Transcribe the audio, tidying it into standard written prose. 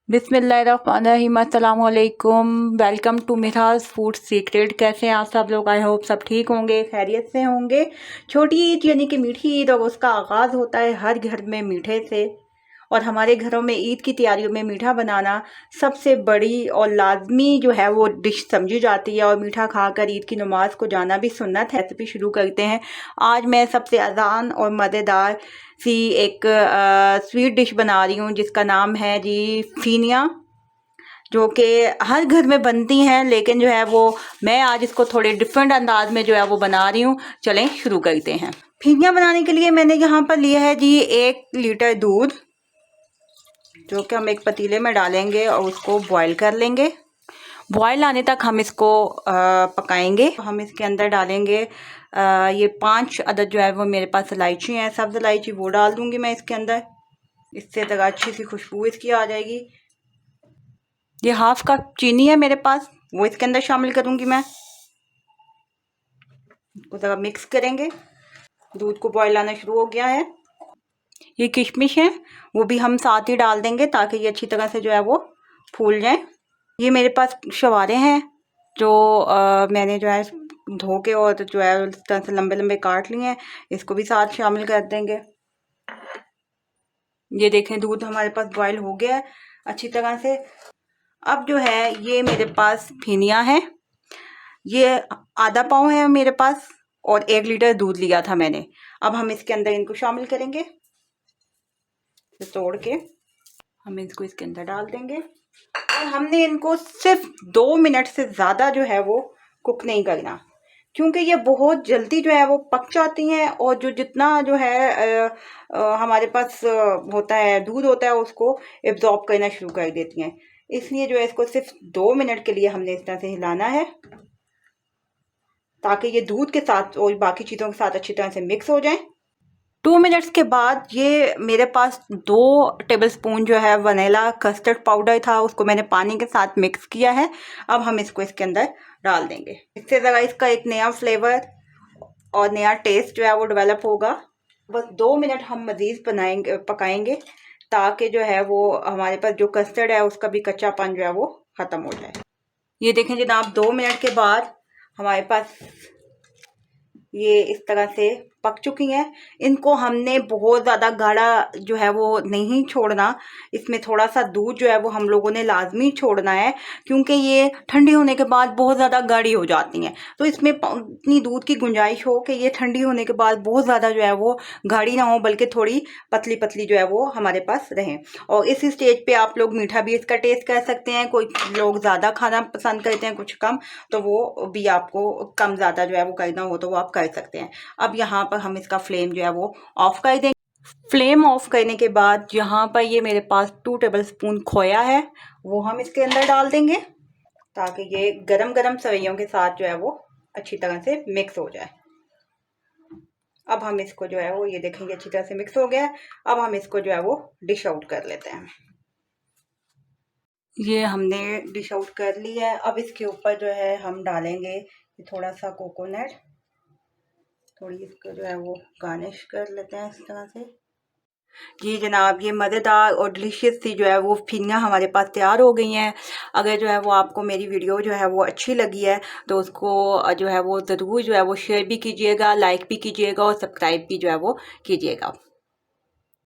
बिस्मिल्लाहिर्रहमानिर्रहीम, अस्सलाम वालेकुम। Welcome to Miraj food secret. कैसे हैं आप सब लोग? आई होप सब ठीक होंगे, खैरियत से होंगे। छोटी ईद यानी कि मीठी ईद, और उसका आगाज़ होता है हर घर में मीठे से। और हमारे घरों में ईद की तैयारियों में मीठा बनाना सबसे बड़ी और लाजमी जो है वो डिश समझी जाती है। और मीठा खाकर ईद की नमाज को जाना भी सुन्नत है। रेसिपी शुरू करते हैं। आज मैं सबसे आसान और मज़ेदार सी एक स्वीट डिश बना रही हूँ जिसका नाम है जी फीनिया, जो कि हर घर में बनती हैं, लेकिन जो है वो मैं आज इसको थोड़े डिफरेंट अंदाज में जो है वो बना रही हूँ। चलें शुरू करते हैं। फीनिया बनाने के लिए मैंने यहाँ पर लिया है जी 1 लीटर दूध, जो कि हम एक पतीले में डालेंगे और उसको बॉईल कर लेंगे। बॉयल आने तक हम इसको पकाएंगे। हम इसके अंदर डालेंगे ये 5 अदद जो है वो मेरे पास इलायची है, सब्ज़ इलायची, वो डाल दूंगी मैं इसके अंदर। इससे ज़रा अच्छी सी खुशबू इसकी आ जाएगी। ये 1/2 कप चीनी है मेरे पास, वो इसके अंदर शामिल करूंगी मैं। इसको ज़रा मिक्स करेंगे। दूध को बॉयल आना शुरू हो गया है। ये किशमिश है, वो भी हम साथ ही डाल देंगे ताकि ये अच्छी तरह से जो है वो फूल जाए। ये मेरे पास शवारे हैं जो मैंने जो है धो के और जो है इस तरह से लंबे लंबे काट लिए हैं। इसको भी साथ शामिल कर देंगे। ये देखें, दूध हमारे पास बॉयल हो गया है अच्छी तरह से। अब जो है ये मेरे पास फीनिया है, ये आधा पाव है मेरे पास, और 1 लीटर दूध लिया था मैंने। अब हम इसके अंदर इनको शामिल करेंगे। तोड़ के हम इसको इसके अंदर डाल देंगे और हमने इनको सिर्फ 2 मिनट से ज़्यादा जो है वो कुक नहीं करना, क्योंकि ये बहुत जल्दी जो है वो पक जाती हैं। और जो जितना जो है हमारे पास होता है दूध होता है उसको एब्जॉर्ब करना शुरू कर देती हैं। इसलिए जो है इसको सिर्फ 2 मिनट के लिए हमने इस तरह से हिलाना है ताकि ये दूध के साथ और बाकी चीज़ों के साथ अच्छी तरह से मिक्स हो जाए। 2 मिनट्स के बाद ये मेरे पास 2 टेबलस्पून जो है वनीला कस्टर्ड पाउडर था, उसको मैंने पानी के साथ मिक्स किया है। अब हम इसको इसके अंदर डाल देंगे। इससे ज़रा इसका एक नया फ्लेवर और नया टेस्ट जो है वो डेवलप होगा। बस 2 मिनट हम मज़ीद पकाएंगे ताकि जो है वो हमारे पास जो कस्टर्ड है उसका भी कच्चापन जो है वो ख़त्म हो जाए। ये देखें जनाब, 2 मिनट के बाद हमारे पास ये इस तरह से पक चुकी हैं। इनको हमने बहुत ज़्यादा गाढ़ा जो है वो नहीं छोड़ना। इसमें थोड़ा सा दूध जो है वो हम लोगों ने लाजमी छोड़ना है, क्योंकि ये ठंडी होने के बाद बहुत ज़्यादा गाढ़ी हो जाती हैं। तो इसमें इतनी दूध की गुंजाइश हो कि ये ठंडी होने के बाद बहुत ज़्यादा जो है वो गाढ़ी ना हो, बल्कि थोड़ी पतली पतली जो है वो हमारे पास रहें। और इस स्टेज पे आप लोग मीठा भी इसका टेस्ट कर सकते हैं। कोई लोग ज़्यादा खाना पसंद करते हैं, कुछ कम, तो वो भी आपको कम ज़्यादा जो है वो करना हो तो वो आप कर सकते हैं। अब यहाँ पर हम इसका फ्लेम जो है वो ऑफ कर देंगे। फ्लेम ऑफ करने के बाद यहाँ पर ये मेरे पास 2 टेबलस्पून खोया है, वो हम इसके अंदर डाल देंगे ताकि ये गरम गरम सेवइयों के साथ जो है वो अच्छी तरह से मिक्स हो जाए। अब हम इसको जो है वो ये देखेंगे अच्छी तरह से मिक्स हो गया। अब हम इसको जो है वो डिश आउट कर लेते हैं। ये हमने डिश आउट कर ली है। अब इसके ऊपर जो है हम डालेंगे थोड़ा सा कोकोनट, थोड़ी इसको जो है वो गार्निश कर लेते हैं इस तरह से। जी जनाब, ये मज़ेदार और डिलीशियस सी जो है वो फीनिया हमारे पास तैयार हो गई हैं। अगर जो है वो आपको मेरी वीडियो जो है वो अच्छी लगी है तो उसको जो है वो ज़रूर जो है वो शेयर भी कीजिएगा, लाइक भी कीजिएगा और सब्सक्राइब भी जो है वो कीजिएगा।